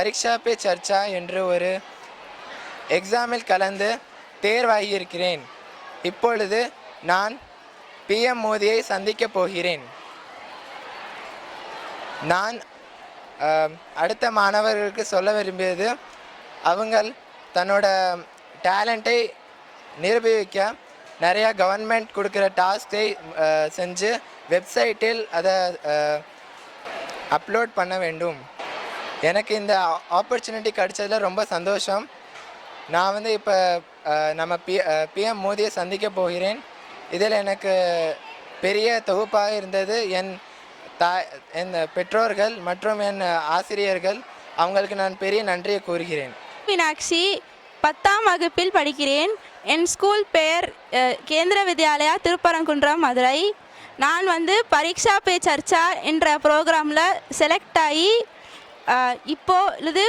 பரீட்சா பே சர்ச்சா என்று ஒரு எக்ஸாமில் கலந்து தேர்வாகியிருக்கிறேன். இப்பொழுது நான் PM மோடியை சந்திக்கப் போகிறேன். நான் அடுத்த மாணவர்களுக்கு சொல்ல விரும்பியது, அவங்கள் தன்னோட டேலண்ட்டை நிரூபிக்க நிறையா கவர்மெண்ட் கொடுக்குற டாஸ்கை செஞ்சு வெப்சைட்டில் அதை அப்லோட் பண்ண வேண்டும். எனக்கு இந்த ஆப்பர்ச்சுனிட்டி கிடைச்சதில் ரொம்ப சந்தோஷம். நான் வந்து இப்போ நம்ம PM மோடியை சந்திக்க போகிறேன். இதில் எனக்கு பெரிய தொகுப்பாக இருந்தது என் பெற்றோர்கள் மற்றும் என் ஆசிரியர்கள். அவங்களுக்கு நான் பெரிய நன்றியை கூறுகிறேன். மீனாட்சி, 10ஆம் வகுப்பில் படிக்கிறேன். என் ஸ்கூல் பெயர் கேந்திர வித்யாலயா திருப்பரங்குன்றம், மதுரை. நான் வந்து பரீட்சா பே சர்ச்சா என்ற ப்ரோக்ராமில் செலக்ட் ஆகி இப்போது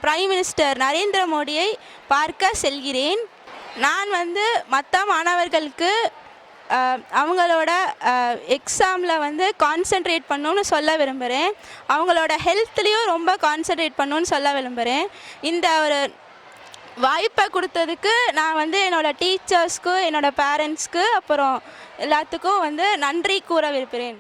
பிரைம் மினிஸ்டர் நரேந்திர மோடியை பார்க்க செல்கிறேன். நான் வந்து மற்ற மாணவர்களுக்கு அவங்களோட எக்ஸாமில் வந்து கான்சென்ட்ரேட் பண்ணணுன்னு சொல்ல விரும்புகிறேன். அவங்களோட ஹெல்த்லேயும் ரொம்ப கான்சென்ட்ரேட் பண்ணணுன்னு சொல்ல விரும்புகிறேன். இந்த ஒரு வாய்ப்பை கொடுத்ததுக்கு நான் வந்து என்னோடய டீச்சர்ஸ்க்கு, என்னோடய பேரண்ட்ஸ்க்கு, அப்புறம் எல்லாத்துக்கும் வந்து நன்றி கூற விரும்புகிறேன்.